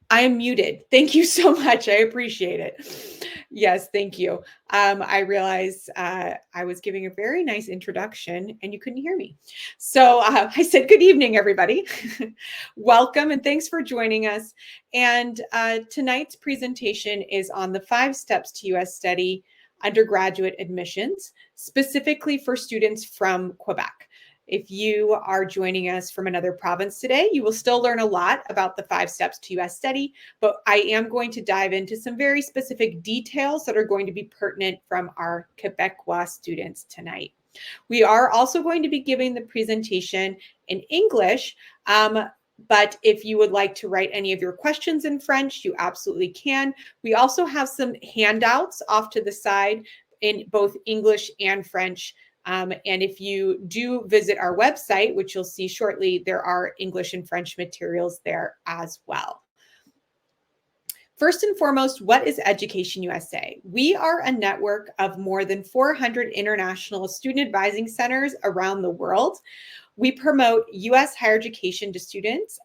I am muted. Thank you so much. I appreciate it. Yes, thank you. I realized I was giving a very nice introduction and you couldn't hear me. So I said, good evening, everybody. Welcome and thanks for joining us. And tonight's presentation is on the 5 steps to U.S. study undergraduate admissions, specifically for students from Quebec. If you are joining us from another province today, you will still learn a lot about the 5 steps to U.S. study, but I am going to dive into some very specific details that are going to be pertinent from our Quebecois students tonight. We are also going to be giving the presentation in English, but if you would like to write any of your questions in French, you absolutely can. We also have some handouts off to the side in both English and French. And if you do visit our website, which you'll see shortly, there are English and French materials there as well. First and foremost, what is Education USA? We are a network of more than 400 international student advising centers around the world. We promote U.S. higher education to students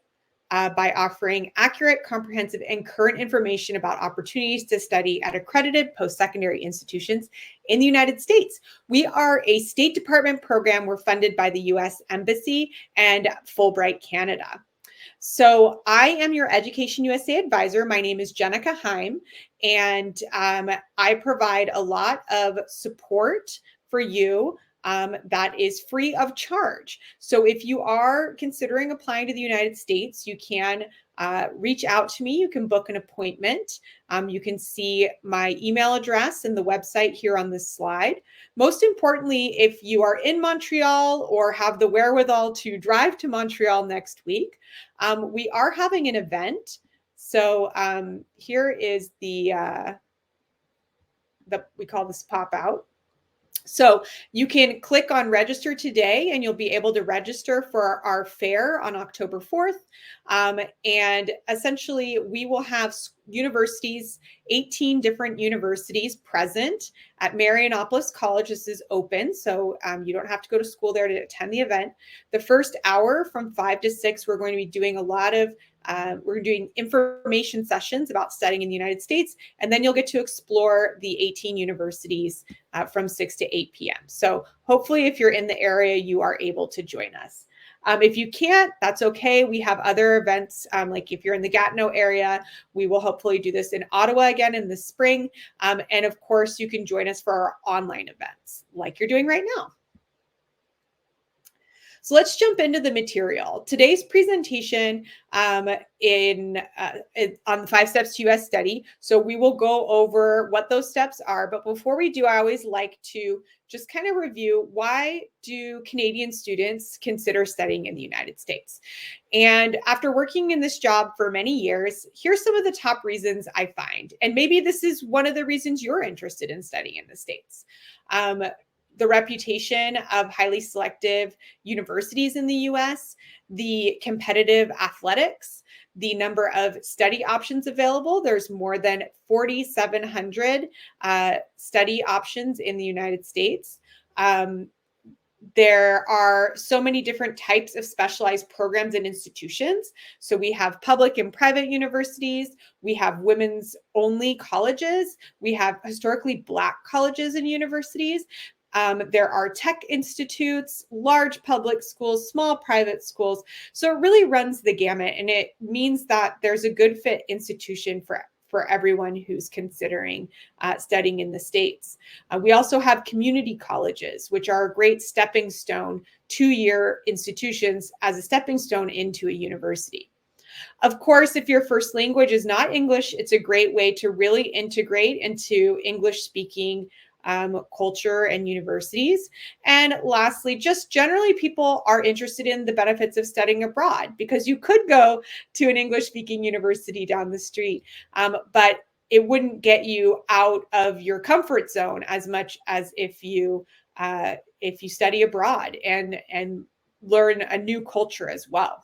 by offering accurate, comprehensive, and current information about opportunities to study at accredited post-secondary institutions in the United States. We are a State Department program. We're funded by the U.S. Embassy and Fulbright Canada. So I am your Education USA advisor. My name is Jenica Heim, and I provide a lot of support for you that is free of charge. So if you are considering applying to the United States, you can reach out to me. You can book an appointment. You can see my email address and the website here on this slide. Most importantly, if you are in Montreal or have the wherewithal to drive to Montreal next week, we are having an event. So here is the we call this pop out. So you can click on register today and you'll be able to register for our fair on October 4th. And essentially we will have universities, 18 different universities present at Marianopolis College. This is open, so you don't have to go to school there to attend the event. The first hour from 5 to 6, we're going to be doing a lot of we're doing information sessions about studying in the United States, and then you'll get to explore the 18 universities from 6 to 8 p.m. So hopefully if you're in the area, you are able to join us. If you can't, that's okay. We have other events, like if you're in the Gatineau area, we will hopefully do this in Ottawa again in the spring. And of course, you can join us for our online events like you're doing right now. So let's jump into the material. Today's presentation on the 5 steps to U.S. study. So we will go over what those steps are. But before we do, I always like to just kind of review, why do Canadian students consider studying in the United States? And after working in this job for many years, here's some of the top reasons I find. And maybe this is one of the reasons you're interested in studying in the States. The reputation of highly selective universities in the US, the competitive athletics, the number of study options available. There's more than 4,700 study options in the United States. There are so many different types of specialized programs and institutions. So we have public and private universities. We have women's only colleges. We have historically Black colleges and universities. There are tech institutes, large public schools, small private schools. So it really runs the gamut, and it means that there's a good fit institution for everyone who's considering studying in the States. We also have community colleges, which are a great stepping stone, 2-year institutions as a stepping stone into a university. Of course, if your first language is not English, it's a great way to really integrate into English-speaking culture and universities. And lastly, just generally people are interested in the benefits of studying abroad, because you could go to an English-speaking university down the street, but it wouldn't get you out of your comfort zone as much as if you study abroad and learn a new culture as well.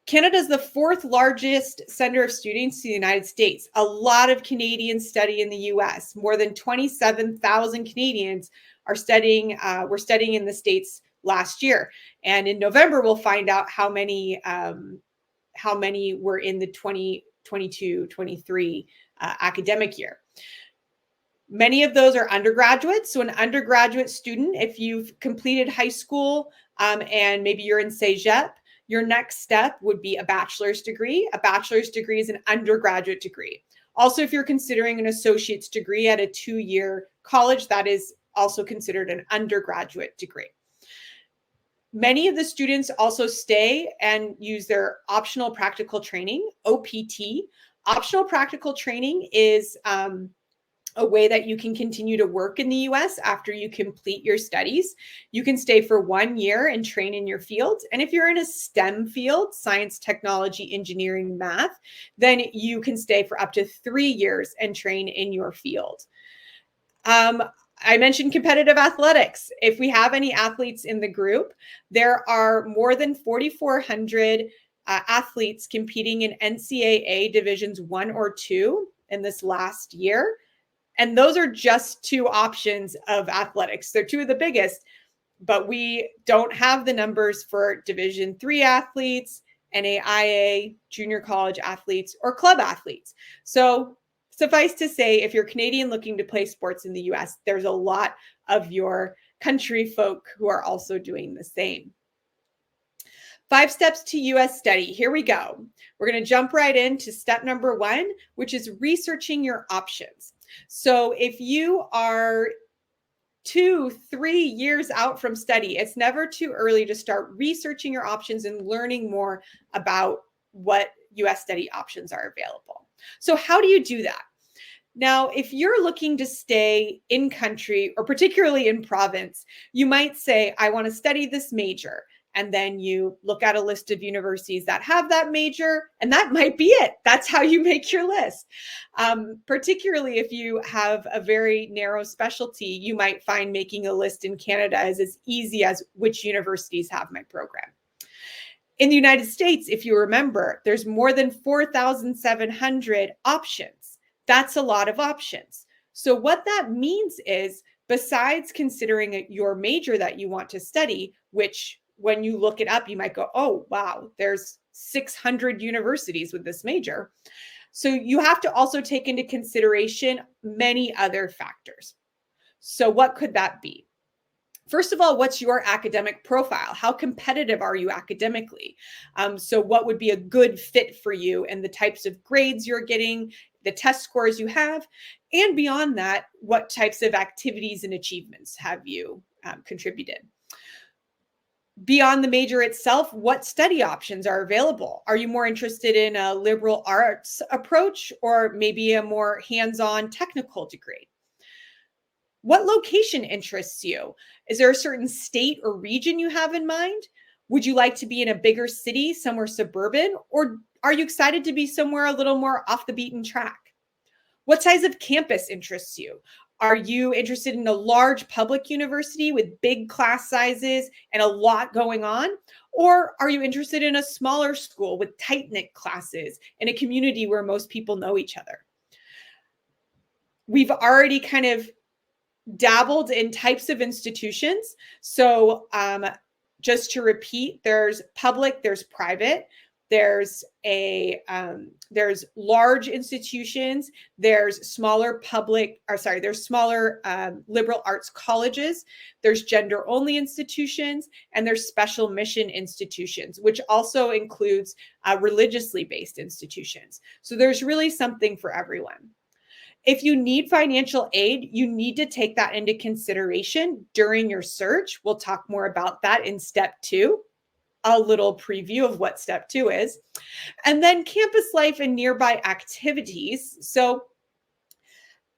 Canada is the 4th largest sender of students to the United States. A lot of Canadians study in the US. More than 27,000 Canadians are studying, were studying in the States last year. And in November, we'll find out how many how many were in the 2022-23 academic year. Many of those are undergraduates. So an undergraduate student, if you've completed high school and maybe you're in cégep, your next step would be a bachelor's degree. A bachelor's degree is an undergraduate degree. Also, if you're considering an associate's degree at a 2-year college, that is also considered an undergraduate degree. Many of the students also stay and use their optional practical training, OPT. Optional practical training is a way that you can continue to work in the US after you complete your studies. You can stay for 1 year and train in your field. And if you're in a STEM field, science, technology, engineering, math, then you can stay for up to 3 years and train in your field. I mentioned competitive athletics. If we have any athletes in the group, there are more than 4,400 athletes competing in NCAA divisions 1 or 2 in this last year. And those are just 2 options of athletics. They're 2 of the biggest, but we don't have the numbers for Division 3 athletes, NAIA, junior college athletes, or club athletes. So suffice to say, if you're Canadian looking to play sports in the US, there's a lot of your country folk who are also doing the same. 5 steps to US study. Here we go. We're going to jump right into step number 1, which is researching your options. So if you are 2-3 years out from study, it's never too early to start researching your options and learning more about what US study options are available. So how do you do that? Now, if you're looking to stay in country or particularly in province, you might say, I want to study this major. And then you look at a list of universities that have that major, and that might be it. That's how you make your list. Particularly if you have a very narrow specialty, you might find making a list in Canada is as easy as which universities have my program. In the United States, if you remember, there's more than 4,700 options. That's a lot of options. So what that means is, besides considering your major that you want to study, which when you look it up, you might go, oh, wow, there's 600 universities with this major. So you have to also take into consideration many other factors. So what could that be? First of all, what's your academic profile? How competitive are you academically? So what would be a good fit for you and the types of grades you're getting, the test scores you have, and beyond that, what types of activities and achievements have you contributed? Beyond the major itself, what study options are available? Are you more interested in a liberal arts approach or maybe a more hands-on technical degree? What location interests you? Is there a certain state or region you have in mind? Would you like to be in a bigger city, somewhere suburban, or are you excited to be somewhere a little more off the beaten track? What size of campus interests you? Are you interested in a large public university with big class sizes and a lot going on? Or are you interested in a smaller school with tight-knit classes in a community where most people know each other? We've already kind of dabbled in types of institutions. So just to repeat, there's public, there's private. There's large institutions, there's smaller liberal arts colleges, there's gender only institutions, and there's special mission institutions, which also includes religiously based institutions. So there's really something for everyone. If you need financial aid, you need to take that into consideration during your search. We'll talk more about that in step 2. A little preview of what step 2 is. And then campus life and nearby activities. So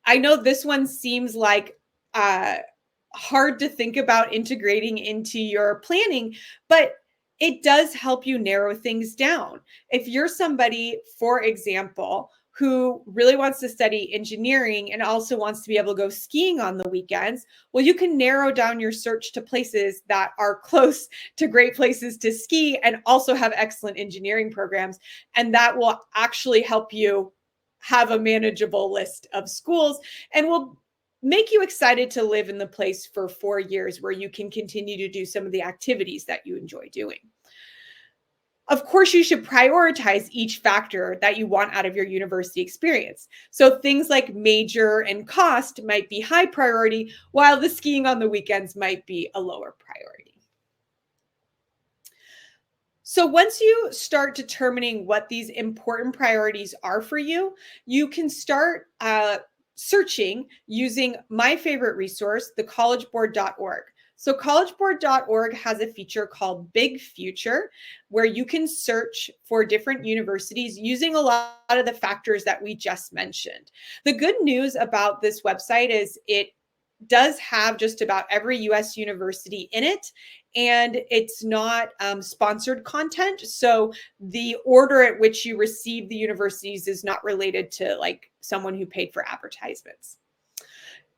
I know this one seems like hard to think about integrating into your planning, but it does help you narrow things down. If you're somebody, for example, who really wants to study engineering and also wants to be able to go skiing on the weekends, well, you can narrow down your search to places that are close to great places to ski and also have excellent engineering programs. And that will actually help you have a manageable list of schools and will make you excited to live in the place for 4 years where you can continue to do some of the activities that you enjoy doing. Of course, you should prioritize each factor that you want out of your university experience. So things like major and cost might be high priority, while the skiing on the weekends might be a lower priority. So once you start determining what these important priorities are for you, you can start searching using my favorite resource, the collegeboard.org. So collegeboard.org has a feature called Big Future, where you can search for different universities using a lot of the factors that we just mentioned. The good news about this website is it does have just about every US university in it, and it's not sponsored content. So the order at which you receive the universities is not related to like someone who paid for advertisements.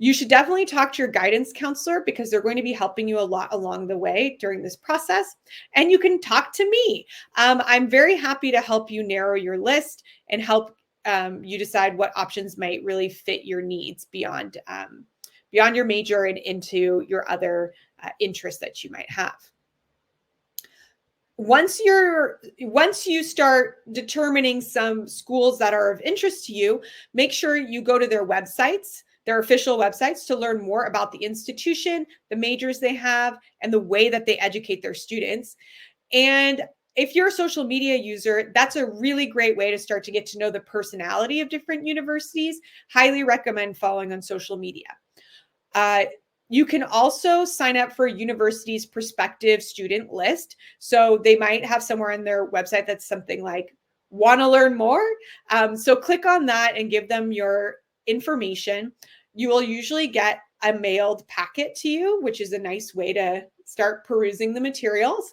You should definitely talk to your guidance counselor because they're going to be helping you a lot along the way during this process. And you can talk to me. I'm very happy to help you narrow your list and help you decide what options might really fit your needs beyond your major and into your other interests that you might have. Once you start determining some schools that are of interest to you, make sure you go to their websites, their official websites, to learn more about the institution, the majors they have, and the way that they educate their students. And if you're a social media user, that's a really great way to start to get to know the personality of different universities. Highly recommend following on social media. You can also sign up for a university's prospective student list. So they might have somewhere on their website that's something like, want to learn more? So click on that and give them your information. You will usually get a mailed packet to you, which is a nice way to start perusing the materials.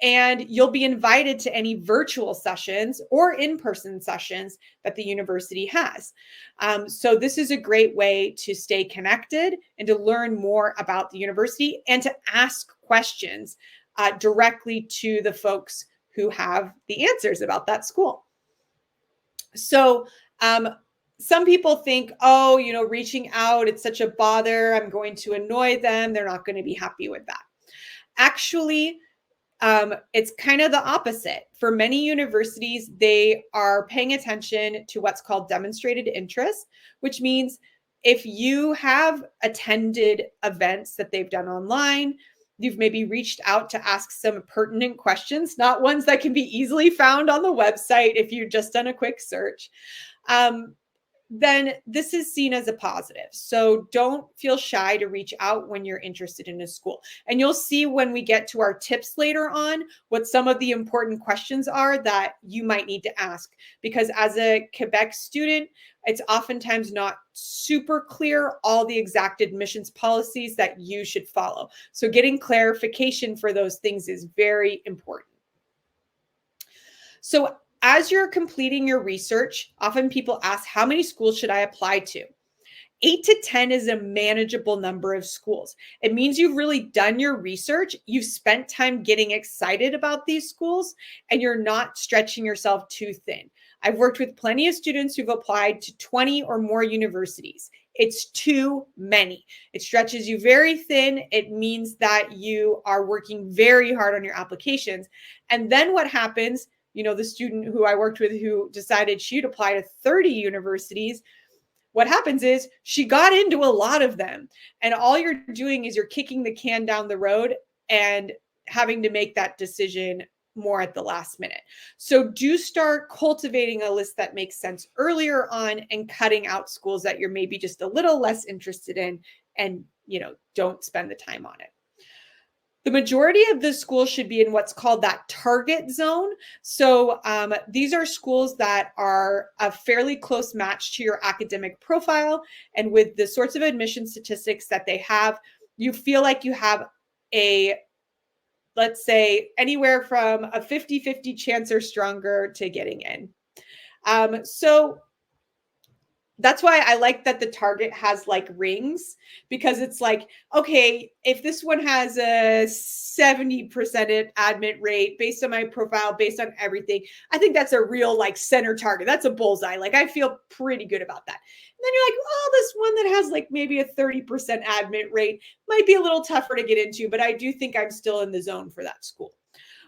And you'll be invited to any virtual sessions or in-person sessions that the university has. So this is a great way to stay connected and to learn more about the university and to ask questions directly to the folks who have the answers about that school. So some people think, oh, reaching out, it's such a bother. I'm going to annoy them. They're not going to be happy with that. Actually, it's kind of the opposite. For many universities, they are paying attention to what's called demonstrated interest, which means if you have attended events that they've done online, you've maybe reached out to ask some pertinent questions, not ones that can be easily found on the website if you've just done a quick search, then this is seen as a positive. So don't feel shy to reach out when you're interested in a school. And you'll see when we get to our tips later on what some of the important questions are that you might need to ask. Because as a Quebec student, it's oftentimes not super clear all the exact admissions policies that you should follow. So getting clarification for those things is very important. So as you're completing your research, often people ask, how many schools should I apply to? 8 to 10 is a manageable number of schools. It means you've really done your research, you've spent time getting excited about these schools, and you're not stretching yourself too thin. I've worked with plenty of students who've applied to 20 or more universities. It's too many. It stretches you very thin. It means that you are working very hard on your applications. And then what happens? The student who I worked with who decided she'd apply to 30 universities, what happens is she got into a lot of them. And all you're doing is you're kicking the can down the road and having to make that decision more at the last minute. So do start cultivating a list that makes sense earlier on and cutting out schools that you're maybe just a little less interested in and, don't spend the time on it. The majority of the schools should be in what's called that target zone. So these are schools that are a fairly close match to your academic profile. And with the sorts of admission statistics that they have, you feel like you have let's say, anywhere from a 50-50 chance or stronger to getting in. So that's why I like that the target has like rings, because it's like, okay, if this one has a 70% admit rate based on my profile, based on everything, I think that's a real like center target. That's a bullseye. Like I feel pretty good about that. And then you're like, oh, this one that has like maybe a 30% admit rate might be a little tougher to get into, but I do think I'm still in the zone for that school.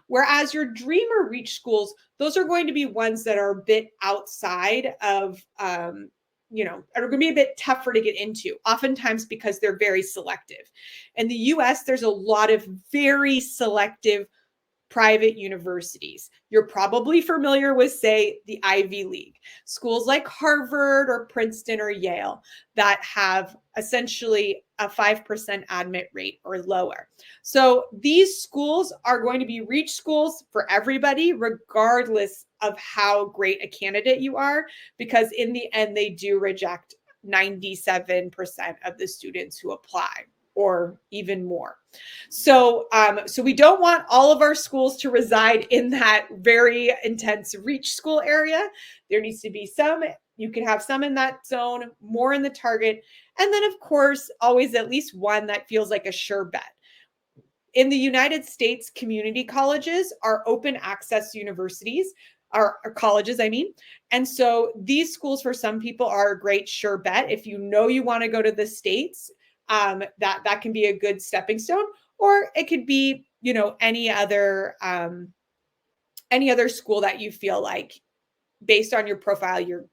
Whereas your dream or reach schools, those are going to be ones that are a bit outside of, are going to be a bit tougher to get into, oftentimes because they're very selective. In the US, there's a lot of very selective private universities. You're probably familiar with, say, the Ivy League, schools like Harvard or Princeton or Yale that have essentially a 5% admit rate or lower. So these schools are going to be reach schools for everybody, regardless of how great a candidate you are, because in the end, they do reject 97% of the students who apply, or even more. So we don't want all of our schools to reside in that very intense reach school area. There needs to be some, you can have some in that zone, more in the target. And then of course, always at least one that feels like a sure bet. In the United States, community colleges are open access universities, or colleges, I mean. And so these schools for some people are a great sure bet. If you know you want to go to the States, that can be a good stepping stone, or it could be, any other school that you feel like, based on your profile, you're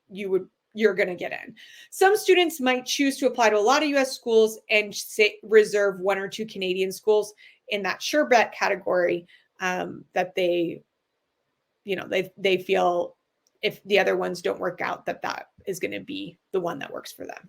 going to get in. Some students might choose to apply to a lot of US schools and reserve one or two Canadian schools in that sure bet category, that they feel if the other ones don't work out, that is going to be the one that works for them.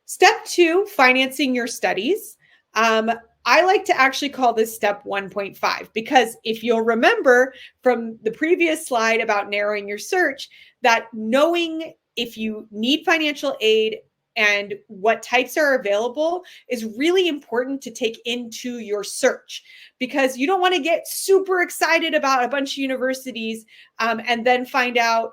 Step 2, financing your studies. I like to actually call this step 1.5, because if you'll remember from the previous slide about narrowing your search, that knowing if you need financial aid and what types are available is really important to take into your search, because you don't want to get super excited about a bunch of universities and then find out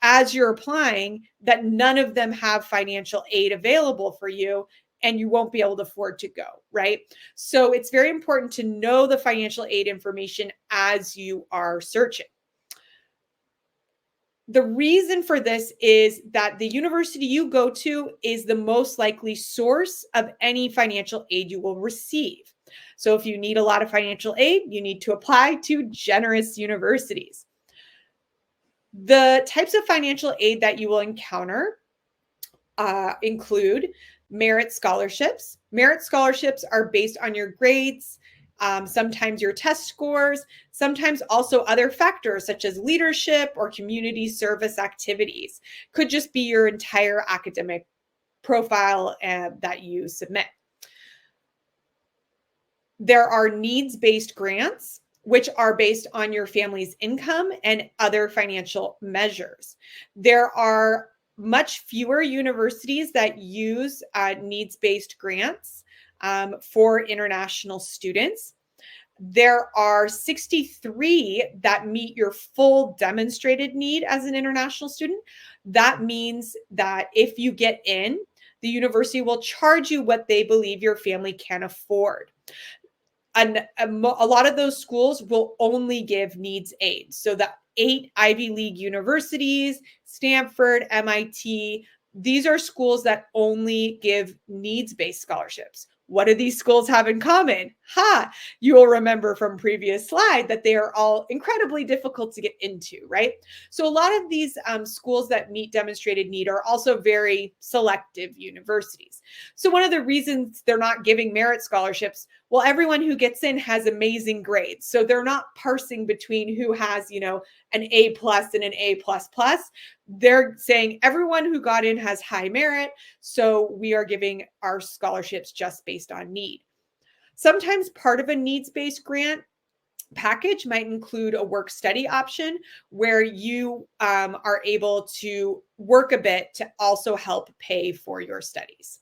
as you're applying that none of them have financial aid available for you and you won't be able to afford to go, right? So it's very important to know the financial aid information as you are searching. The reason for this is that the university you go to is the most likely source of any financial aid you will receive. So if you need a lot of financial aid, you need to apply to generous universities. The types of financial aid that you will encounter include merit scholarships. Merit scholarships are based on your grades, sometimes your test scores, sometimes also other factors such as leadership or community service activities. Could just be your entire academic profile that you submit. There are needs-based grants, which are based on your family's income and other financial measures. There are much fewer universities that use needs-based grants for international students. There are 63 that meet your full demonstrated need as an international student. That means that if you get in, the university will charge you what they believe your family can afford. And a lot of those schools will only give needs aid. So the 8 Ivy League universities, Stanford, MIT, these are schools that only give needs-based scholarships. What do these schools have in common? You will remember from previous slide that they are all incredibly difficult to get into, right? So a lot of these schools that meet demonstrated need are also very selective universities. So one of the reasons they're not giving merit scholarships, well, everyone who gets in has amazing grades. So they're not parsing between who has, an A+ and an A++. They're saying everyone who got in has high merit, so we are giving our scholarships just based on need. Sometimes part of a needs-based grant package might include a work-study option where you are able to work a bit to also help pay for your studies.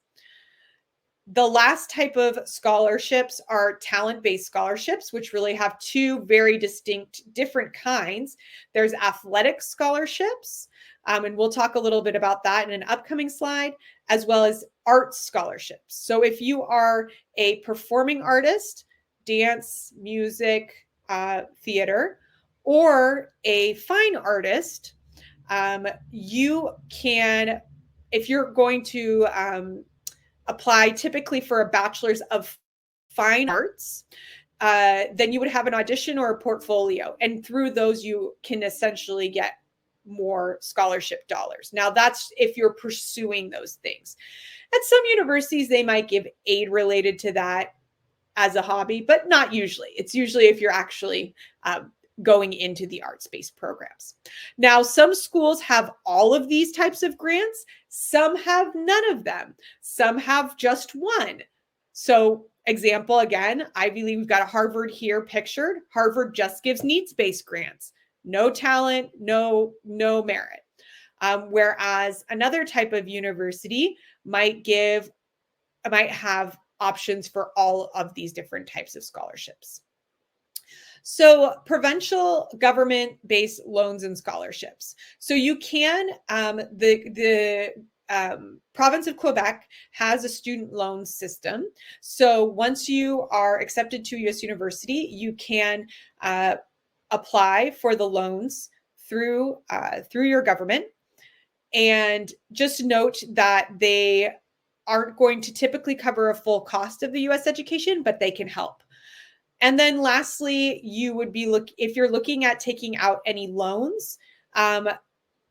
The last type of scholarships are talent-based scholarships, which really have two very distinct, different kinds. There's athletic scholarships, and we'll talk a little bit about that in an upcoming slide, as well as arts scholarships. So if you are a performing artist, dance, music, theater, or a fine artist, you can, if you're going to apply typically for a bachelor's of fine arts, then you would have an audition or a portfolio. And through those, you can essentially get more scholarship dollars. Now, that's if you're pursuing those things. At some universities, they might give aid related to that as a hobby, but not usually. It's usually if you're actually going into the arts-based programs. Now, some schools have all of these types of grants. Some have none of them. Some have just one. So, example, again, Ivy League, we've got a Harvard here pictured. Harvard just gives needs-based grants. No talent, no merit. Whereas another type of university might have options for all of these different types of scholarships. So provincial government-based loans and scholarships. So you can, the province of Quebec has a student loan system. So once you are accepted to a U.S. university, you can apply for the loans through your government. And just note that they aren't going to typically cover a full cost of the U.S. education, but they can help. And then lastly, you would be if you're looking at taking out any loans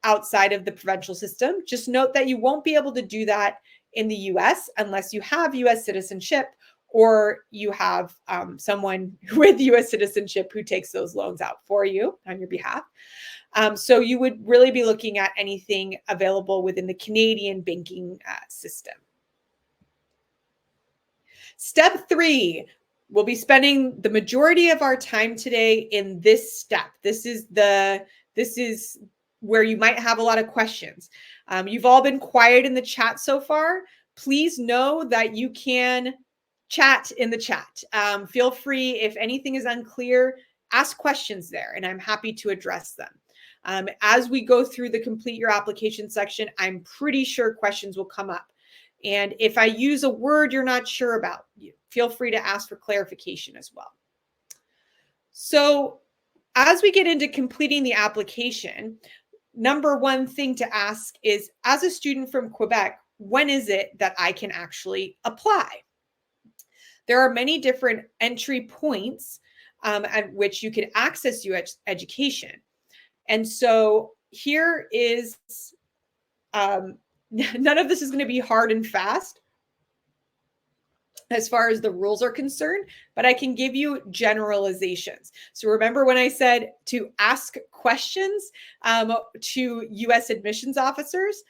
outside of the provincial system, just note that you won't be able to do that in the U.S. unless you have U.S. citizenship or you have someone with U.S. citizenship who takes those loans out for you on your behalf. So you would really be looking at anything available within the Canadian banking system. Step 3. We'll be spending the majority of our time today in this step. This is where you might have a lot of questions. You've all been quiet in the chat so far. Please know that you can chat in the chat. Feel free, if anything is unclear, ask questions there, and I'm happy to address them. As we go through the complete your application section, I'm pretty sure questions will come up. And if I use a word you're not sure about, feel free to ask for clarification as well. So as we get into completing the application, number one thing to ask is, as a student from Quebec, when is it that I can actually apply? There are many different entry points at which you can access U.S. education. And so here is, none of this is going to be hard and fast as far as the rules are concerned, but I can give you generalizations. So remember when I said to ask questions to U.S. admissions officers?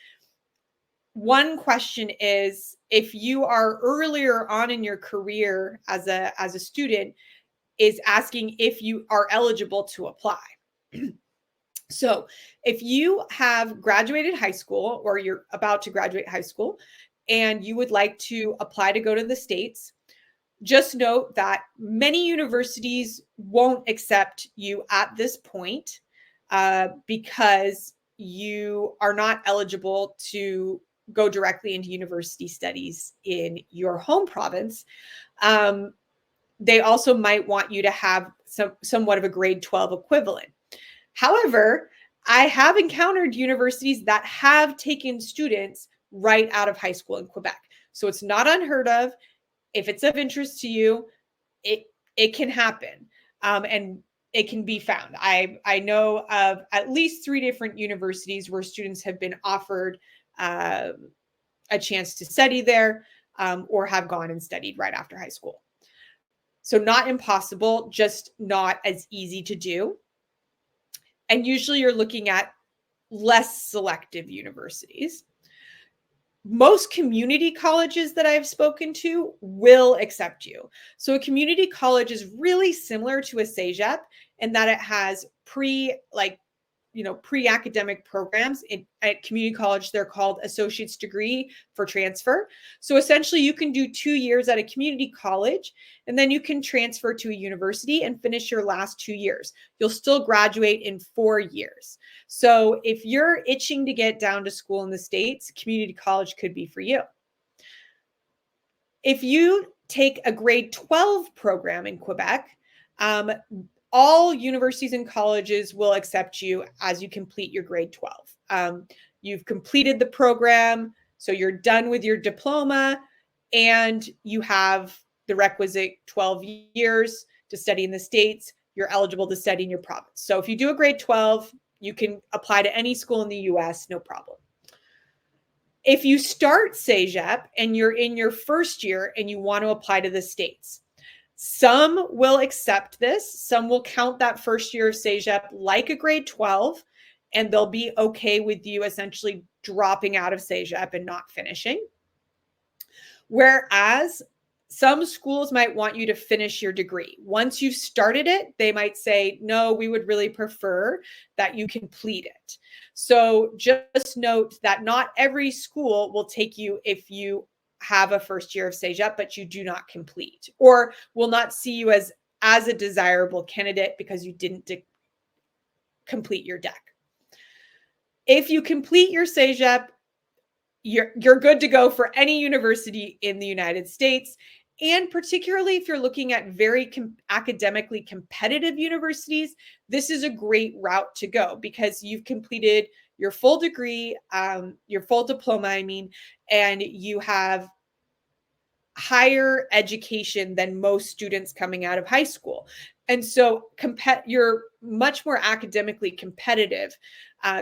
One question is, if you are earlier on in your career as a student, is asking if you are eligible to apply. So if you have graduated high school or you're about to graduate high school and you would like to apply to go to the States, just note that many universities won't accept you at this point because you are not eligible to go directly into university studies in your home province. They also might want you to have somewhat of a grade 12 equivalent. However, I have encountered universities that have taken students right out of high school in Quebec. So it's not unheard of. If it's of interest to you, it can happen. And it can be found. I know of at least 3 different universities where students have been offered a chance to study there or have gone and studied right after high school. So not impossible, just not as easy to do. And usually you're looking at less selective universities. Most community colleges that I've spoken to will accept you. So a community college is really similar to a cégep in that it has pre-academic programs. At community college, they're called associate's degree for transfer. So essentially you can do 2 years at a community college and then you can transfer to a university and finish your last 2 years. You'll still graduate in 4 years. So if you're itching to get down to school in the States, community college could be for you. If you take a grade 12 program in Quebec, all universities and colleges will accept you as you complete your grade 12. You've completed the program, so you're done with your diploma, and you have the requisite 12 years to study in the States, you're eligible to study in your province. So if you do a grade 12, you can apply to any school in the US, no problem. If you start CEGEP and you're in your first year and you want to apply to the States, some will accept this. Some will count that first year of CEGEP like a grade 12, and they'll be okay with you essentially dropping out of CEGEP and not finishing. Whereas some schools might want you to finish your degree. Once you've started it, they might say, no, we would really prefer that you complete it. So just note that not every school will take you if you have a first year of CEGEP, but you do not complete, or will not see you as a desirable candidate because you didn't complete your deck. If you complete your CEGEP, you're good to go for any university in the United States. And particularly if you're looking at very academically competitive universities, this is a great route to go because you've completed your full degree, your full diploma, and you have higher education than most students coming out of high school. And so you're much more academically competitive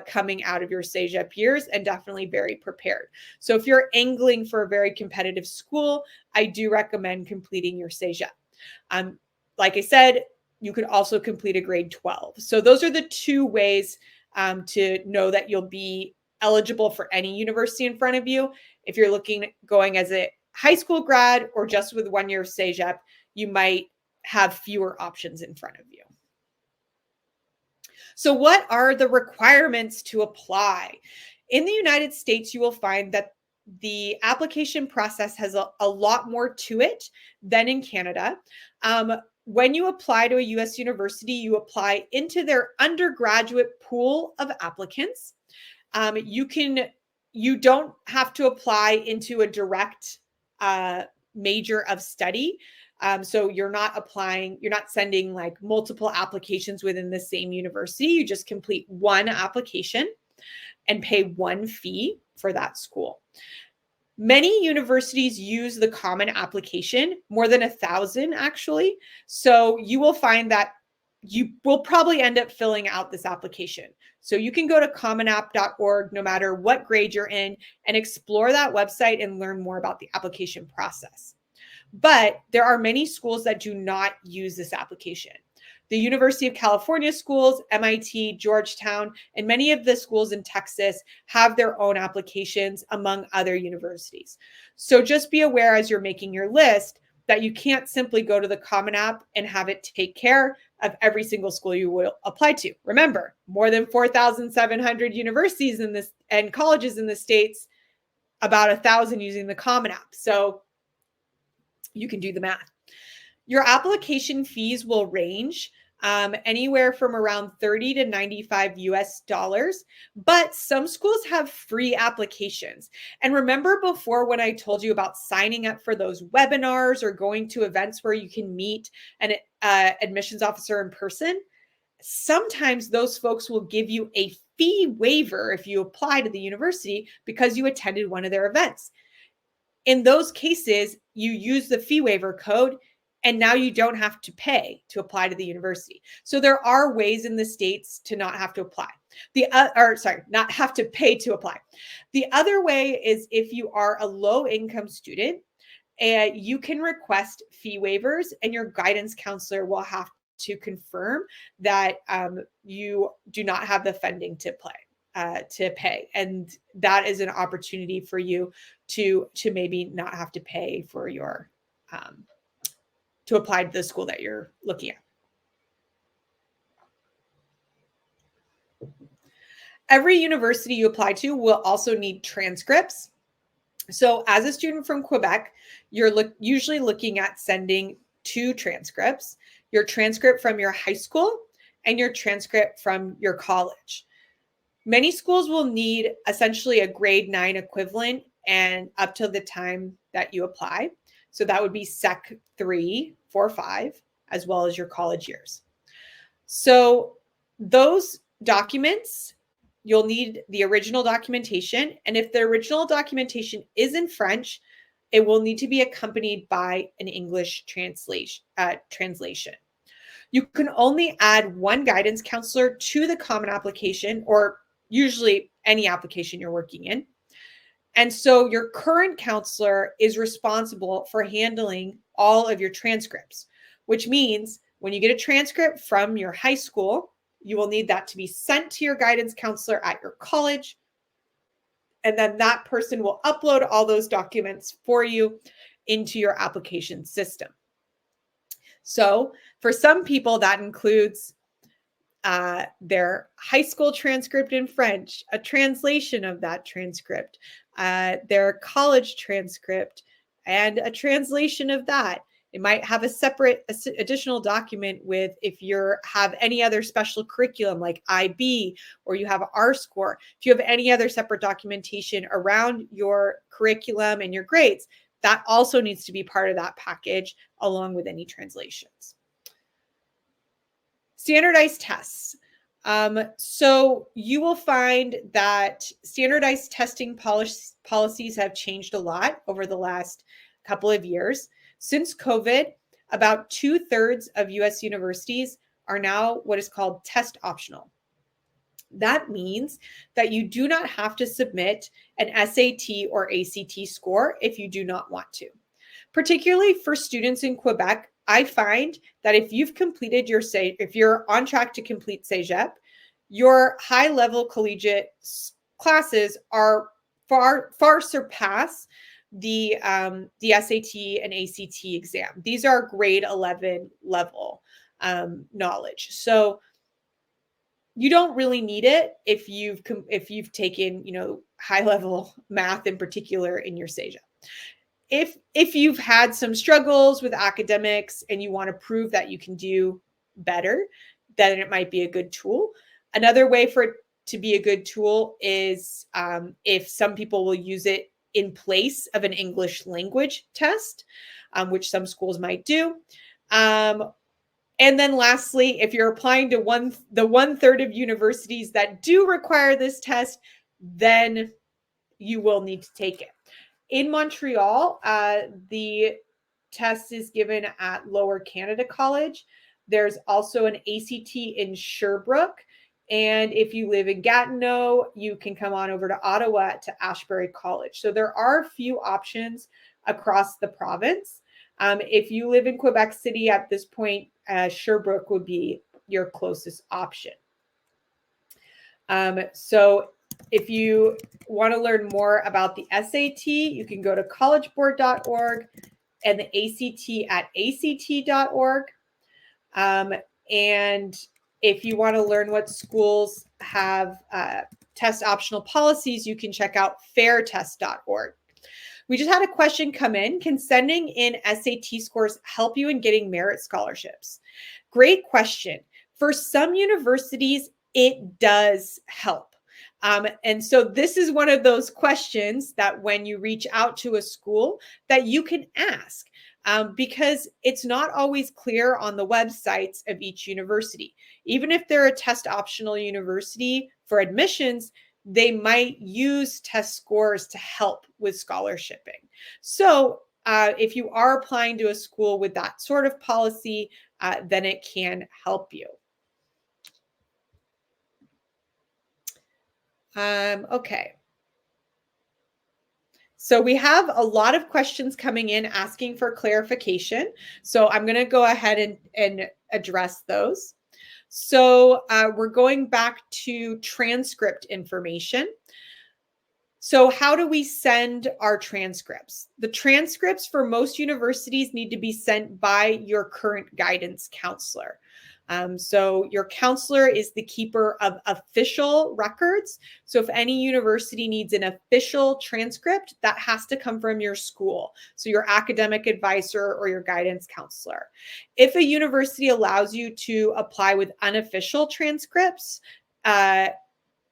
coming out of your CEGEP years, and definitely very prepared. So if you're angling for a very competitive school, I do recommend completing your CEGEP. Like I said, you could also complete a grade 12. So those are the two ways to know that you'll be eligible for any university in front of you. If you're going as a high school grad or just with 1 year of CEGEP, you might have fewer options in front of you. So what are the requirements to apply? In the United States, you will find that the application process has a lot more to it than in Canada. When you apply to a US university, you apply into their undergraduate pool of applicants. You don't have to apply into a direct major of study. So you're not sending like multiple applications within the same university. You just complete one application and pay one fee for that school. Many universities use the common application, more than 1,000 actually. So you will find that you will probably end up filling out this application. So you can go to commonapp.org no matter what grade you're in and explore that website and learn more about the application process. But there are many schools that do not use this application. The University of California schools, MIT, Georgetown, and many of the schools in Texas have their own applications, among other universities. So just be aware as you're making your list that you can't simply go to the Common App and have it take care of every single school you will apply to. Remember, more than 4,700 universities and colleges in the States, about 1,000 using the Common App. So you can do the math. Your application fees will range anywhere from around $30 to $95 US, but some schools have free applications. And remember before when I told you about signing up for those webinars or going to events where you can meet an admissions officer in person? Sometimes those folks will give you a fee waiver if you apply to the university because you attended one of their events. In those cases, you use the fee waiver code, and now you don't have to pay to apply to the university. So there are ways in the States to not have to apply. Not have to pay to apply. The other way is if you are a low-income student, and you can request fee waivers, and your guidance counselor will have to confirm that you do not have the funding to pay. And that is an opportunity for you to maybe not have to pay for your to apply to the school that you're looking at. Every university you apply to will also need transcripts. So as a student from Quebec, you're usually looking at sending 2 transcripts, your transcript from your high school and your transcript from your college. Many schools will need essentially a grade 9 equivalent and up to the time that you apply. So that would be Sec 3, 4, 5, as well as your college years. So those documents, you'll need the original documentation. And if the original documentation is in French, it will need to be accompanied by an English translation. You can only add one guidance counselor to the common application, or usually any application you're working in. And so your current counselor is responsible for handling all of your transcripts, which means when you get a transcript from your high school, you will need that to be sent to your guidance counselor at your college. And then that person will upload all those documents for you into your application system. So for some people, that includes their high school transcript in French, a translation of that transcript, their college transcript, and a translation of that. It might have a separate additional document with if you have any other special curriculum like IB, or you have R-score. If you have any other separate documentation around your curriculum and your grades, that also needs to be part of that package along with any translations. Standardized tests. So you will find that standardized testing policies have changed a lot over the last couple of years. Since COVID, about 2/3 of US universities are now what is called test optional. That means that you do not have to submit an SAT or ACT score if you do not want to. Particularly for students in Quebec, I find that if you've completed your if you're on track to complete Cégep, your high-level collegiate classes are far surpass the SAT and ACT exam. These are grade 11 level knowledge. So you don't really need it if you've taken, high-level math in particular in your Cégep. If you've had some struggles with academics and you want to prove that you can do better, then it might be a good tool. Another way for it to be a good tool is if some people will use it in place of an English language test, which some schools might do. And then lastly, if you're applying to the 1/3 of universities that do require this test, then you will need to take it. In Montreal, the test is given at Lower Canada College. There's also an ACT in Sherbrooke. And if you live in Gatineau, you can come on over to Ottawa to Ashbury College. So there are a few options across the province. If you live in Quebec City at this point, Sherbrooke would be your closest option. So if you want to learn more about the SAT, you can go to collegeboard.org and the ACT at act.org. And if you want to learn what schools have test optional policies, you can check out fairtest.org. We just had a question come in. Can sending in SAT scores help you in getting merit scholarships? Great question. For some universities, it does help. And so this is one of those questions that when you reach out to a school that you can ask, because it's not always clear on the websites of each university. Even if they're a test optional university for admissions, they might use test scores to help with scholarshiping. So if you are applying to a school with that sort of policy, then it can help you. Okay. So we have a lot of questions coming in asking for clarification. So I'm going to go ahead and address those. So we're going back to transcript information. So how do we send our transcripts? The transcripts for most universities need to be sent by your current guidance counselor. So your counselor is the keeper of official records. So if any university needs an official transcript, that has to come from your school. So your academic advisor or your guidance counselor. If a university allows you to apply with unofficial transcripts,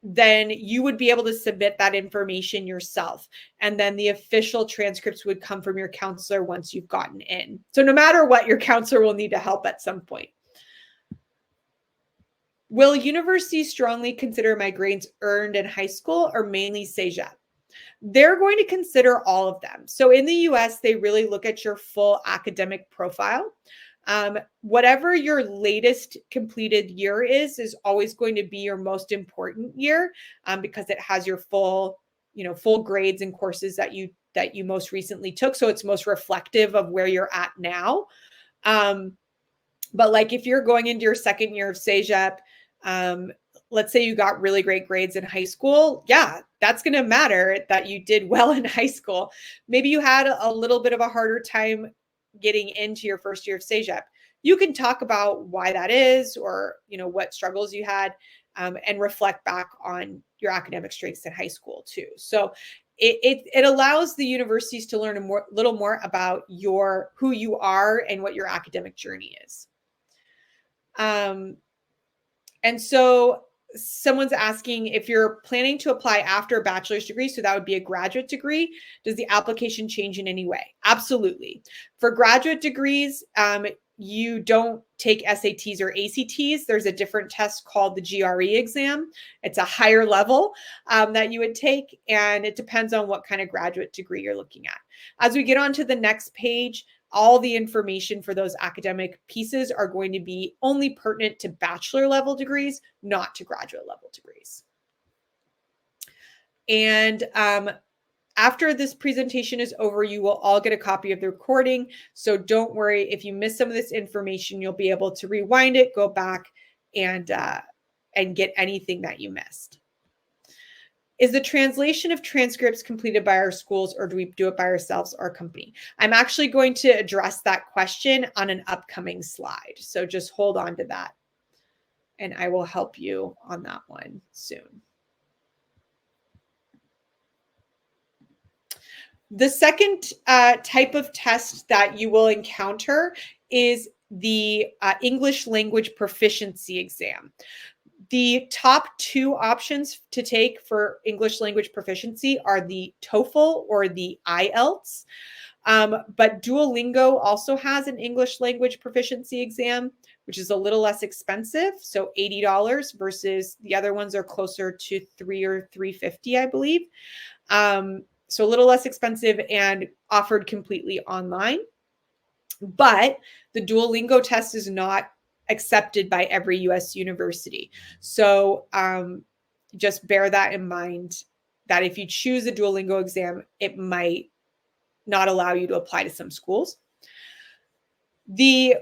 then you would be able to submit that information yourself. And then the official transcripts would come from your counselor once you've gotten in. So no matter what, your counselor will need to help at some point. Will universities strongly consider my grades earned in high school or mainly Cégep? They're going to consider all of them. So in the US, they really look at your full academic profile. Whatever your latest completed year is always going to be your most important year, because it has your full grades and courses that you most recently took. So it's most reflective of where you're at now. But like if you're going into your second year of CEGEP, let's say you got really great grades in high school. Yeah, that's going to matter that you did well in high school. Maybe you had a little bit of a harder time getting into your first year of CEGEP. You can talk about why that is, or, what struggles you had, and reflect back on your academic strengths in high school too. So it allows the universities to learn a little more about who you are and what your academic journey is. And so someone's asking if you're planning to apply after a bachelor's degree, so that would be a graduate degree, does the application change in any way? Absolutely. For graduate degrees, you don't take SATs or ACTs. There's a different test called the GRE exam. It's a higher level that you would take, and it depends on what kind of graduate degree you're looking at. As we get on to the next page, all the information for those academic pieces are going to be only pertinent to bachelor level degrees, not to graduate level degrees. And after this presentation is over, you will all get a copy of the recording. So don't worry, if you miss some of this information, you'll be able to rewind it, go back, and get anything that you missed. Is the translation of transcripts completed by our schools, or do we do it by ourselves or a company? I'm actually going to address that question on an upcoming slide. So just hold on to that, and I will help you on that one soon. The second type of test that you will encounter is the English language proficiency exam. The top two options to take for English language proficiency are the TOEFL or the IELTS. But Duolingo also has an English language proficiency exam, which is a little less expensive. So $80 versus the other ones are closer to $300 or $350, I believe. So a little less expensive and offered completely online. But the Duolingo test is not accepted by every U.S. university. So just bear that in mind, that if you choose a Duolingo exam, it might not allow you to apply to some schools. The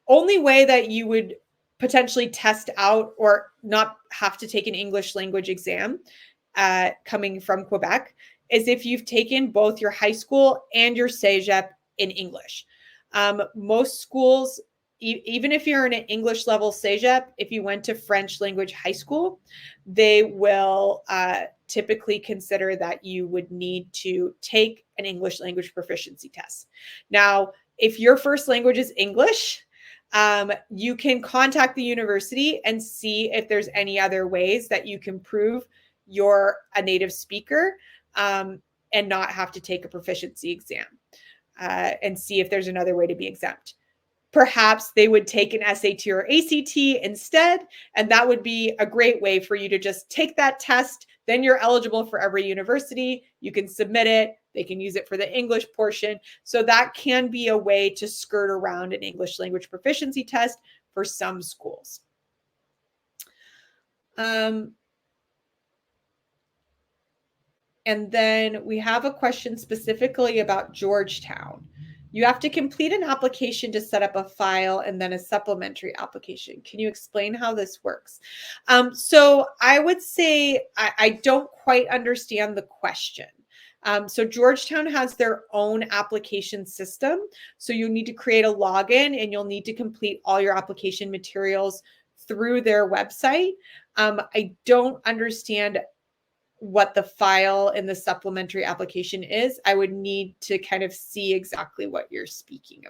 only way that you would potentially test out or not have to take an English language exam coming from Quebec is if you've taken both your high school and your CEGEP in English. Most schools, even if you're in an English level CEGEP, if you went to French language high school, they will typically consider that you would need to take an English language proficiency test. Now, if your first language is English, you can contact the university and see if there's any other ways that you can prove you're a native speaker and not have to take a proficiency exam, and see if there's another way to be exempt. Perhaps they would take an SAT or ACT instead, and that would be a great way for you to just take that test. Then you're eligible for every university. You can submit it. They can use it for the English portion. So that can be a way to skirt around an English language proficiency test for some schools. And then we have a question specifically about Georgetown. You have to complete an application to set up a file and then a supplementary application. Can you explain how this works? So I would say I don't quite understand the question. So Georgetown has their own application system. So you need to create a login and you'll need to complete all your application materials through their website. I don't understand what the file in the supplementary application is. I would need to kind of see exactly what you're speaking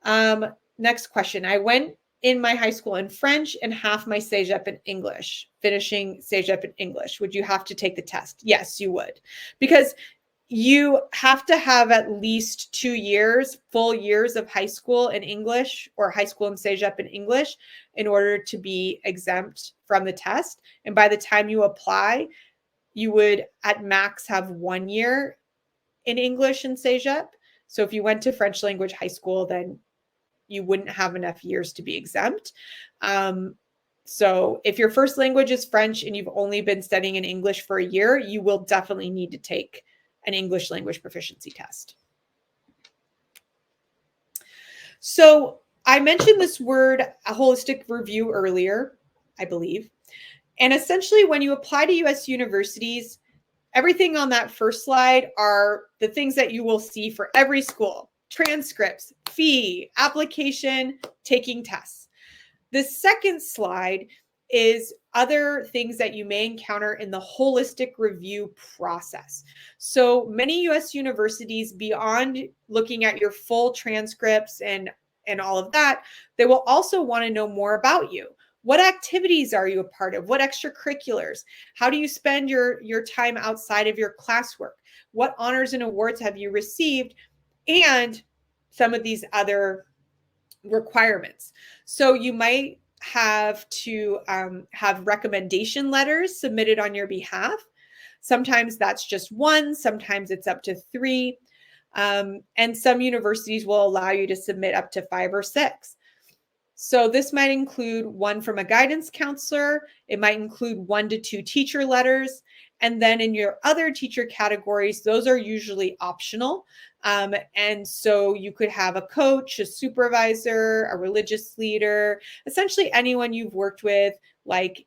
about. Next question. I went in my high school in French and half my CEGEP in English, finishing CEGEP in English. Would you have to take the test? Yes, you would. Because you have to have at least 2 years, full years of high school in English or high school and CEGEP in English in order to be exempt from the test. And by the time you apply, you would at max have 1 year in English and CEGEP. So if you went to French language high school, then you wouldn't have enough years to be exempt. So if your first language is French and you've only been studying in English for a year, you will definitely need to take an English language proficiency test. So I mentioned this word, a holistic review, earlier, I believe. And essentially, when you apply to U.S. universities, everything on that first slide are the things that you will see for every school: transcripts, fee, application, taking tests. The second slide is other things that you may encounter in the holistic review process. So many U.S. universities, beyond looking at your full transcripts and all of that, they will also want to know more about you. What activities are you a part of? What extracurriculars? How do you spend your time outside of your classwork? What honors and awards have you received? And some of these other requirements. So you might have to have recommendation letters submitted on your behalf. Sometimes that's just one, sometimes it's up to 3. And some universities will allow you to submit up to 5 or 6. So this might include one from a guidance counselor. It might include 1 to 2 teacher letters. And then in your other teacher categories, those are usually optional. And so you could have a coach, a supervisor, a religious leader, essentially anyone you've worked with, like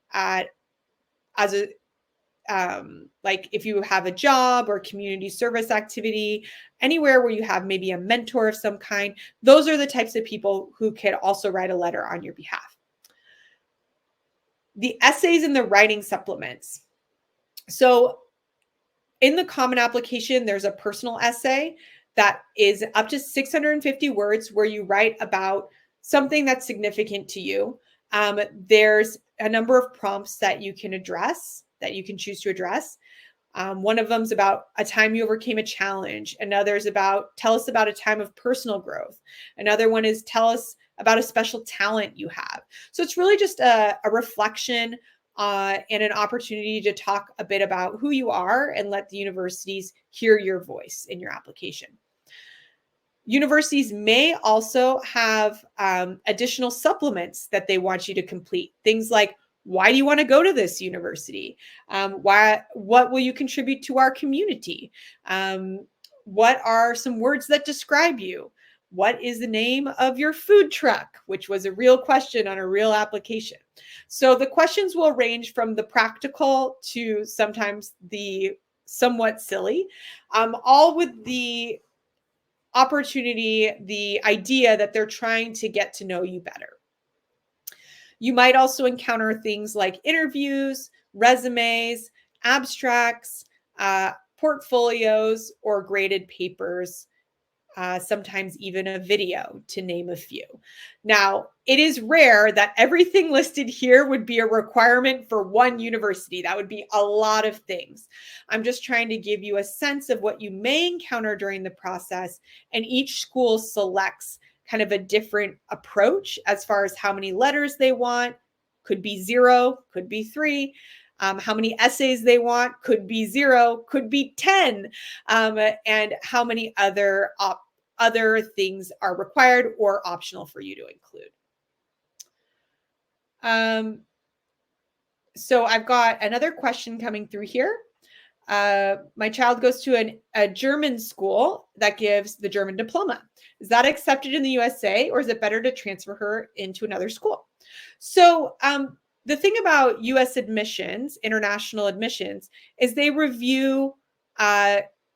like if you have a job or community service activity, anywhere where you have maybe a mentor of some kind. Those are the types of people who can also write a letter on your behalf. The essays and the writing supplements. So in the common application, there's a personal essay that is up to 650 words where you write about something that's significant to you. There's a number of prompts that you can address, that you can choose to address. One of them is about a time you overcame a challenge. Another is about, tell us about a time of personal growth. Another one is, tell us about a special talent you have. So it's really just a reflection and an opportunity to talk a bit about who you are and let the universities hear your voice in your application. Universities may also have additional supplements that they want you to complete. Things like, why do you want to go to this university? What will you contribute to our community? What are some words that describe you? What is the name of your food truck? Which was a real question on a real application. So the questions will range from the practical to sometimes the somewhat silly, all with the opportunity, the idea that they're trying to get to know you better. You might also encounter things like interviews, resumes, abstracts, portfolios, or graded papers, sometimes even a video, to name a few. Now, it is rare that everything listed here would be a requirement for one university. That would be a lot of things. I'm just trying to give you a sense of what you may encounter during the process, and each school selects kind of a different approach as far as how many letters they want. Could be 0, could be 3. How many essays they want, could be 0, could be 10, and how many other things are required or optional for you to include. So I've got another question coming through here. My child goes to a German school that gives the German diploma. Is that accepted in the USA, or is it better to transfer her into another school? So the thing about US admissions, international admissions, is they review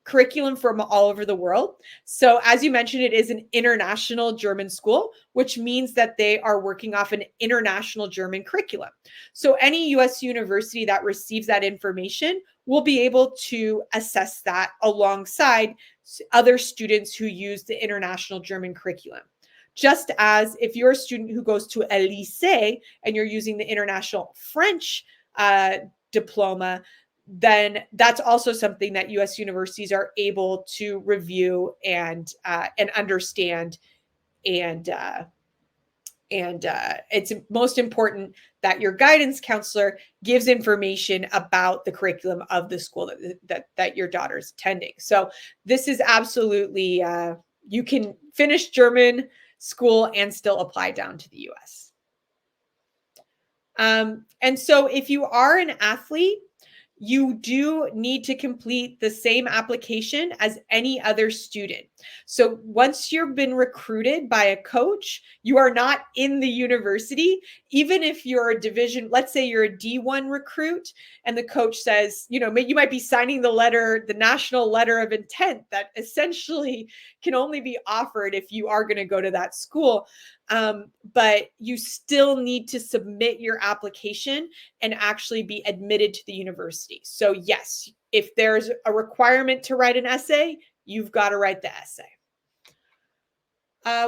curriculum from all over the world. So as you mentioned, it is an international German school, which means that they are working off an international German curriculum. So any US university that receives that information will be able to assess that alongside other students who use the international German curriculum. Just as if you're a student who goes to a lycée and you're using the international French diploma, then that's also something that U.S. universities are able to review and understand. And it's most important that your guidance counselor gives information about the curriculum of the school that your daughter's attending. So this is absolutely, you can finish German school and still apply down to the US. And so if you are an athlete, you do need to complete the same application as any other student. So once you've been recruited by a coach, you are not in the university. Even if you're a division, let's say you're a D1 recruit and the coach says, you might be signing the national letter of intent that essentially can only be offered if you are going to go to that school. But you still need to submit your application and actually be admitted to the university. So yes, if there's a requirement to write an essay, you've got to write the essay.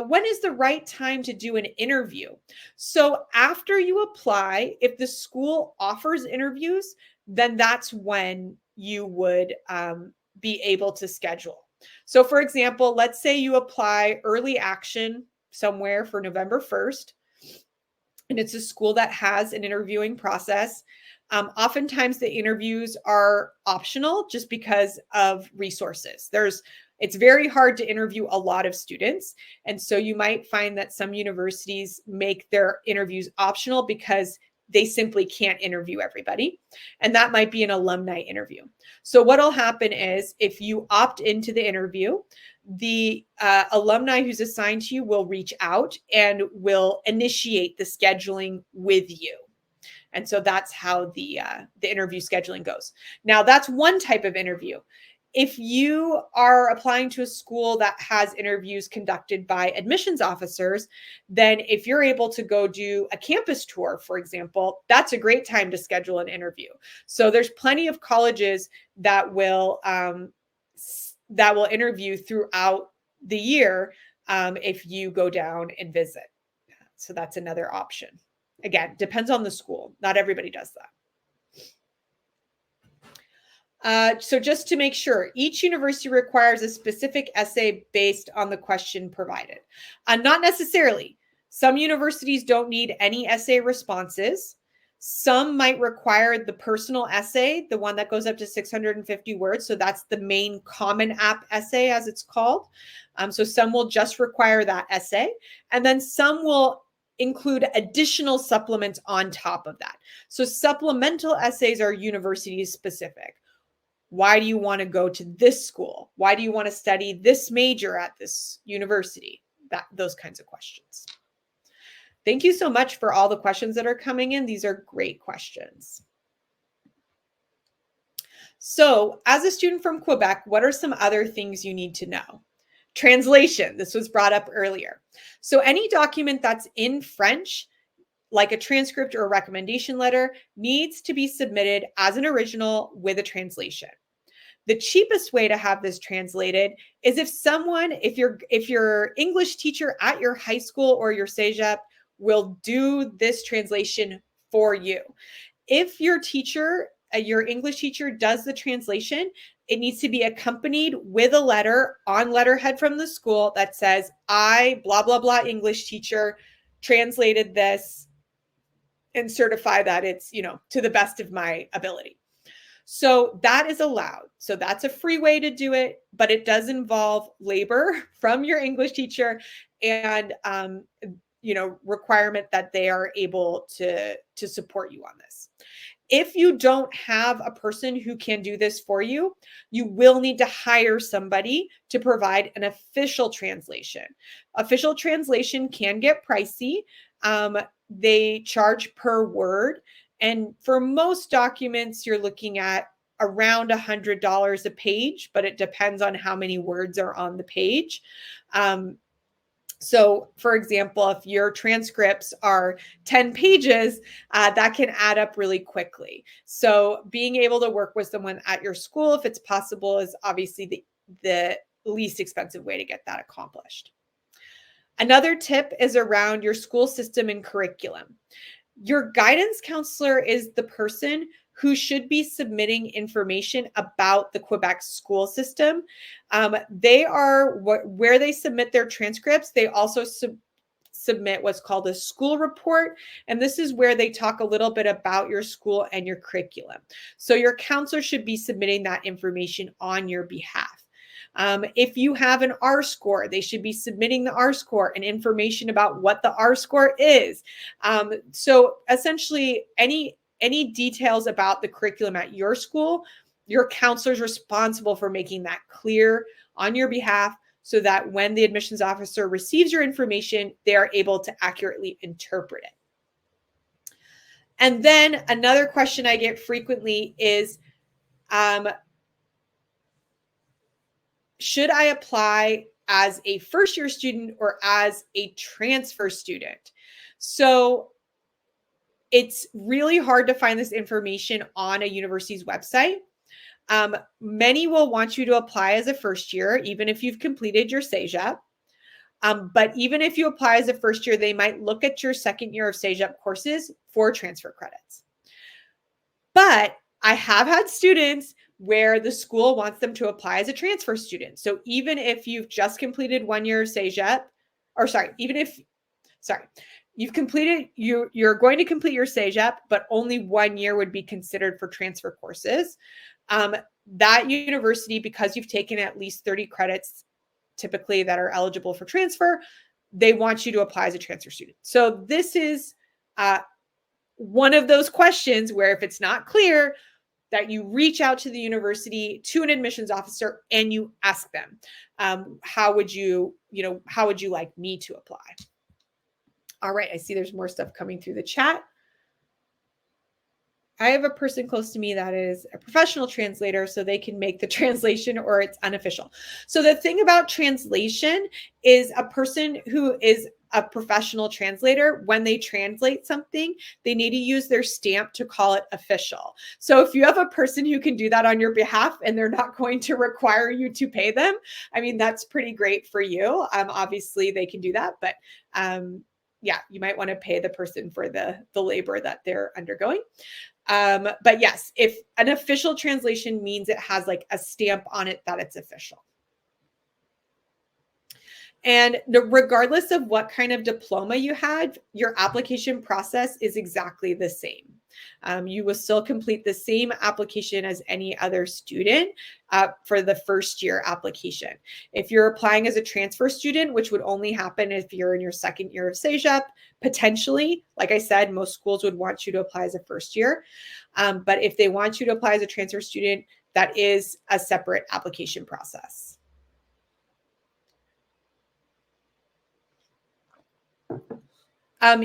When is the right time to do an interview? So after you apply, if the school offers interviews, then that's when you would be able to schedule. So for example, let's say you apply early action somewhere for November 1st, and it's a school that has an interviewing process. Oftentimes the interviews are optional just because of resources. It's very hard to interview a lot of students. And so you might find that some universities make their interviews optional because they simply can't interview everybody. And that might be an alumni interview. So what'll happen is if you opt into the interview, the alumni who's assigned to you will reach out and will initiate the scheduling with you. And so that's how the interview scheduling goes. Now, that's one type of interview. If you are applying to a school that has interviews conducted by admissions officers, then if you're able to go do a campus tour, for example, that's a great time to schedule an interview. So there's plenty of colleges that will interview throughout the year if you go down and visit. So that's another option. Again, depends on the school. Not everybody does that. So just to make sure, each university requires a specific essay based on the question provided. Not necessarily. Some universities don't need any essay responses. Some might require the personal essay, the one that goes up to 650 words. So that's the main Common App essay, as it's called. So some will just require that essay. And then some will include additional supplements on top of that. So supplemental essays are university specific. Why do you want to go to this school? Why do you want to study this major at this university? Those kinds of questions. Thank you so much for all the questions that are coming in. These are great questions. So as a student from Quebec, what are some other things you need to know? Translation, this was brought up earlier. So any document that's in French, like a transcript or a recommendation letter, needs to be submitted as an original with a translation. The cheapest way to have this translated is if your English teacher at your high school or your cégep will do this translation for you. If your English teacher does the translation, it needs to be accompanied with a letter on letterhead from the school that says, I, blah, blah, blah, English teacher, translated this and certify that it's, to the best of my ability. So that is allowed. So that's a free way to do it, but it does involve labor from your English teacher and, requirement that they are able to support you on this. If you don't have a person who can do this for you, you will need to hire somebody to provide an official translation. Official translation can get pricey. They charge per word. And for most documents, you're looking at around $100 a page, but it depends on how many words are on the page. So for example, if your transcripts are 10 pages, that can add up really quickly. So being able to work with someone at your school, if it's possible, is obviously the least expensive way to get that accomplished. Another tip is around your school system and curriculum. Your guidance counselor is the person who should be submitting information about the Quebec school system. They are where they submit their transcripts. They also submit what's called a school report. And this is where they talk a little bit about your school and your curriculum. So your counselor should be submitting that information on your behalf. If you have an R score, they should be submitting the R score and information about what the R score is. So essentially, any details about the curriculum at your school, your counselor is responsible for making that clear on your behalf, so that when the admissions officer receives your information, they are able to accurately interpret it. And then another question I get frequently is, should I apply as a first-year student or as a transfer student? So it's really hard to find this information on a university's website. Many will want you to apply as a first year, even if you've completed your CEGEP. But even if you apply as a first year, they might look at your second year of CEGEP courses for transfer credits. But I have had students where the school wants them to apply as a transfer student. So even if you've just completed 1 year of CEGEP, you've completed, you're going to complete your CEGEP, but only 1 year would be considered for transfer courses. That university, because you've taken at least 30 credits typically that are eligible for transfer, they want you to apply as a transfer student. So this is one of those questions where if it's not clear, that you reach out to the university, to an admissions officer, and you ask them, how would you like me to apply? All right, I see there's more stuff coming through the chat. I have a person close to me that is a professional translator, so they can make the translation or it's unofficial. So the thing about translation is a person who is a professional translator, when they translate something, they need to use their stamp to call it official. So if you have a person who can do that on your behalf and they're not going to require you to pay them, I mean, that's pretty great for you. Obviously they can do that, but yeah, you might want to pay the person for the labor that they're undergoing. But yes, if an official translation means it has like a stamp on it that it's official. And regardless of what kind of diploma you had, your application process is exactly the same. You will still complete the same application as any other student for the first year application. If you're applying as a transfer student, which would only happen if you're in your second year of CEGEP, potentially, like I said, most schools would want you to apply as a first year. But if they want you to apply as a transfer student, that is a separate application process.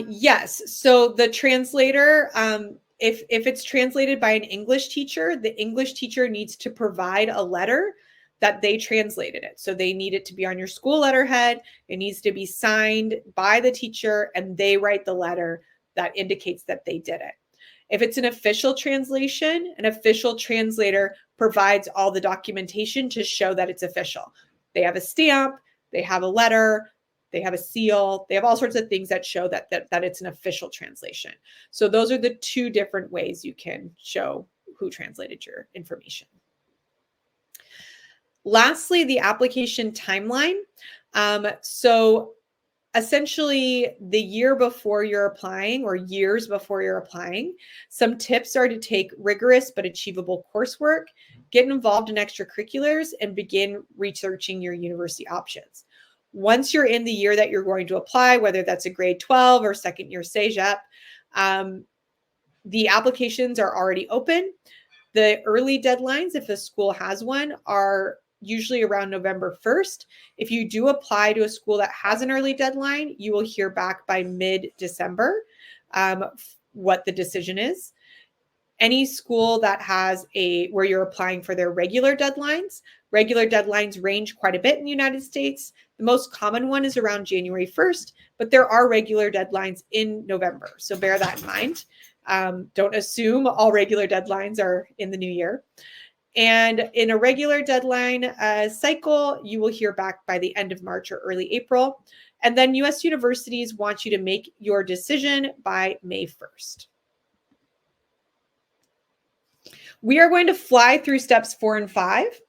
Yes. So the translator, if it's translated by an English teacher, the English teacher needs to provide a letter that they translated it. So they need it to be on your school letterhead. It needs to be signed by the teacher, and they write the letter that indicates that they did it. If it's an official translation, an official translator provides all the documentation to show that it's official. They have a stamp, they have a letter, they have a seal, they have all sorts of things that show that it's an official translation. So those are the two different ways you can show who translated your information. Lastly, the application timeline. So essentially, the year before you're applying or years before you're applying, some tips are to take rigorous but achievable coursework, get involved in extracurriculars, and begin researching your university options. Once you're in the year that you're going to apply, whether that's a grade 12 or second year CEGEP, the applications are already open. The early deadlines, if a school has one, are usually around November 1st. If you do apply to a school that has an early deadline, you will hear back by mid-December what the decision is. Any school that has where you're applying for their regular deadlines range quite a bit in the United States. The most common one is around January 1st, but there are regular deadlines in November. So bear that in mind. Don't assume all regular deadlines are in the new year. And in a regular deadline cycle, you will hear back by the end of March or early April. And then U.S. universities want you to make your decision by May 1st. We are going to fly through steps 4 and 5.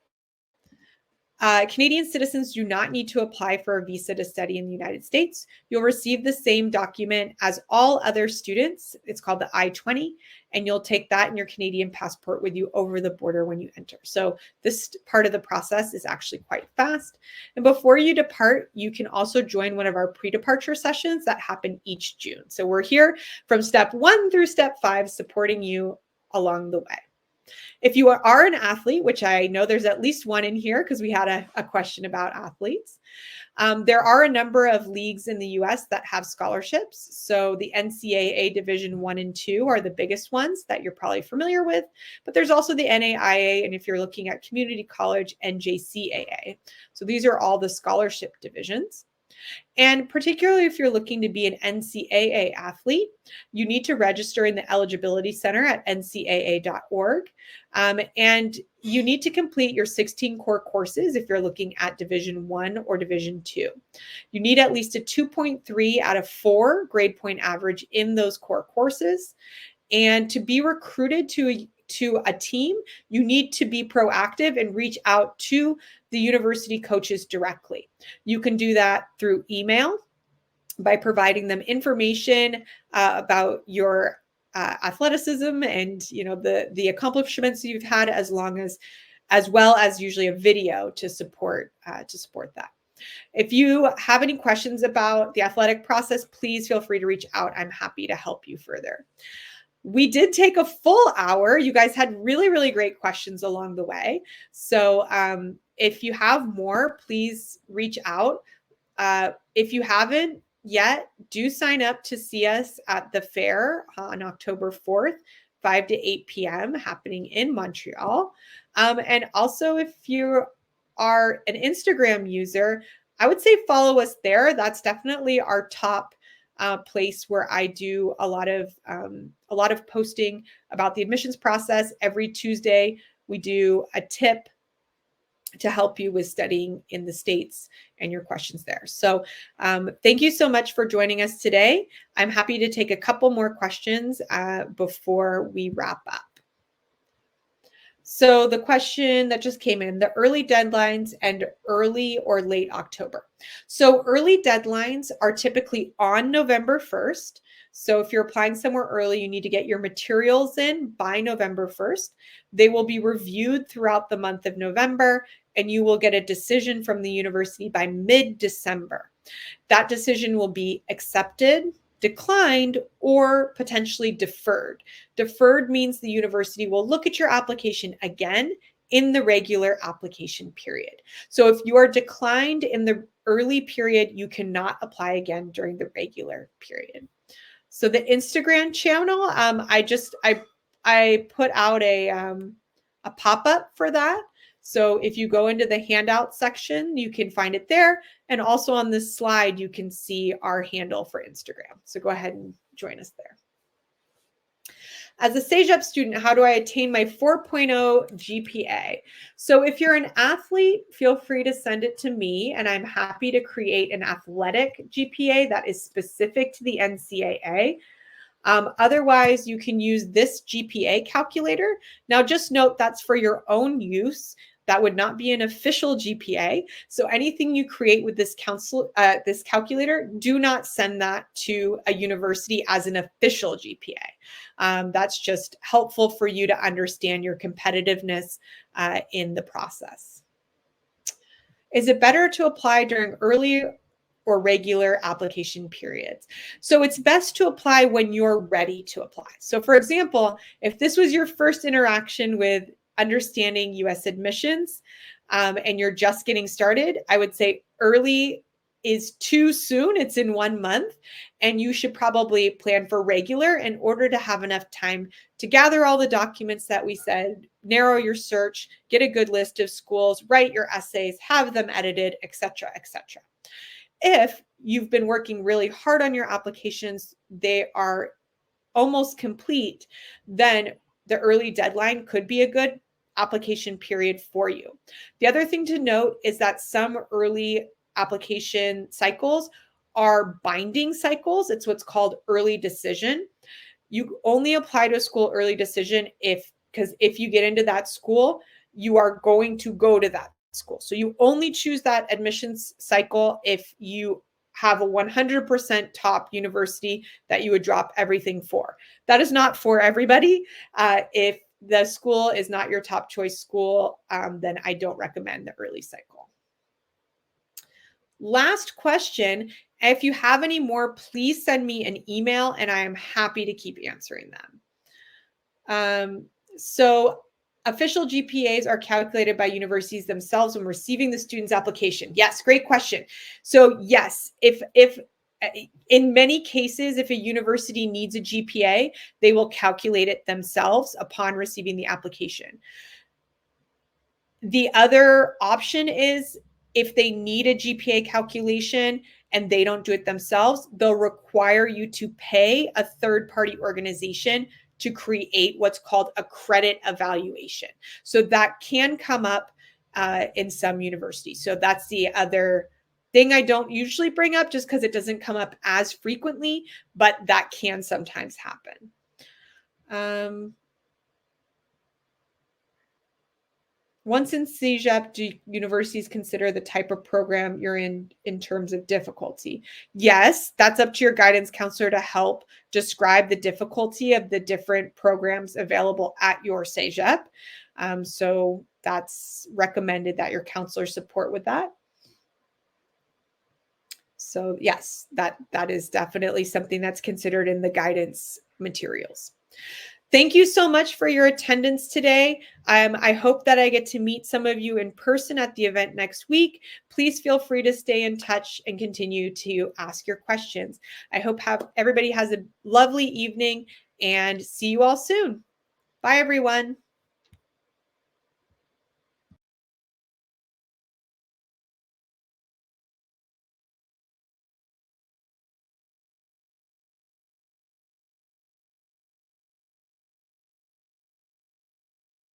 Canadian citizens do not need to apply for a visa to study in the United States. You'll receive the same document as all other students. It's called the I-20, and you'll take that and your Canadian passport with you over the border when you enter. So this part of the process is actually quite fast. And before you depart, you can also join one of our pre-departure sessions that happen each June. So we're here from step 1 through step 5, supporting you along the way. If you are an athlete, which I know there's at least one in here because we had a question about athletes, there are a number of leagues in the US that have scholarships. So the NCAA Division 1 and 2 are the biggest ones that you're probably familiar with, but there's also the NAIA, and if you're looking at community college, NJCAA. So these are all the scholarship divisions. And particularly if you're looking to be an NCAA athlete, you need to register in the Eligibility Center at ncaa.org. And you need to complete your 16 core courses if you're looking at Division 1 or Division 2. You need at least a 2.3 out of 4 grade point average in those core courses. And to be recruited to a team, you need to be proactive and reach out to the university coaches directly. You can do that through email by providing them information about your athleticism and the accomplishments you've had, as well as usually a video to support that. If you have any questions about the athletic process, please feel free to reach out. I'm happy to help you further. We did take a full hour. You guys had really, really great questions along the way. So if you have more, please reach out. If you haven't yet, do sign up to see us at the fair on October 4th, 5 to 8 p.m. happening in Montreal. And also, if you are an Instagram user, I would say follow us there. That's definitely our top place where I do a lot of posting about the admissions process. Every Tuesday, we do a tip to help you with studying in the States and your questions there. So thank you so much for joining us today. I'm happy to take a couple more questions before we wrap up. So the question that just came in, the early deadlines and early or late October. So early deadlines are typically on November 1st. So if you're applying somewhere early, you need to get your materials in by November 1st. They will be reviewed throughout the month of November, and you will get a decision from the university by mid-December. That decision will be accepted, declined, or potentially deferred. Deferred means the university will look at your application again in the regular application period. So if you are declined in the early period, you cannot apply again during the regular period. So the Instagram channel, I put out a pop-up for that. So if you go into the handout section, you can find it there. And also on this slide, you can see our handle for Instagram. So go ahead and join us there. As a SageUp student, how do I attain my 4.0 GPA? So if you're an athlete, feel free to send it to me, and I'm happy to create an athletic GPA that is specific to the NCAA. Otherwise, you can use this GPA calculator. Now, just note that's for your own use. That would not be an official GPA. So anything you create with this calculator, do not send that to a university as an official GPA. That's just helpful for you to understand your competitiveness in the process. Is it better to apply during early or regular application periods? So it's best to apply when you're ready to apply. So for example, if this was your first interaction with understanding US admissions and you're just getting started, I would say early is too soon. It's in 1 month, and you should probably plan for regular in order to have enough time to gather all the documents that we said, narrow your search, get a good list of schools, write your essays, have them edited, etc., etc. If you've been working really hard on your applications, they are almost complete, then the early deadline could be a good application period for you. The other thing to note is that some early application cycles are binding cycles. It's what's called early decision. You only apply to a school early decision because if you get into that school, you are going to go to that school. So you only choose that admissions cycle if you have a 100% top university that you would drop everything for. That is not for everybody. If the school is not your top choice school, then I don't recommend the early cycle. Last question. If you have any more, please send me an email and I am happy to keep answering them. So official GPAs are calculated by universities themselves when receiving the student's application. Yes, great question. So yes, if in many cases, if a university needs a GPA, they will calculate it themselves upon receiving the application. The other option is if they need a GPA calculation and they don't do it themselves, they'll require you to pay a third-party organization to create what's called a credit evaluation. So that can come up in some universities. So that's the other thing I don't usually bring up just because it doesn't come up as frequently, but that can sometimes happen. Once in CEGEP, do universities consider the type of program you're in terms of difficulty? Yes, that's up to your guidance counselor to help describe the difficulty of the different programs available at your CEGEP. So that's recommended that your counselor support with that. So yes, that is definitely something that's considered in the guidance materials. Thank you so much for your attendance today. I hope that I get to meet some of you in person at the event next week. Please feel free to stay in touch and continue to ask your questions. I hope everybody has a lovely evening and see you all soon. Bye, everyone.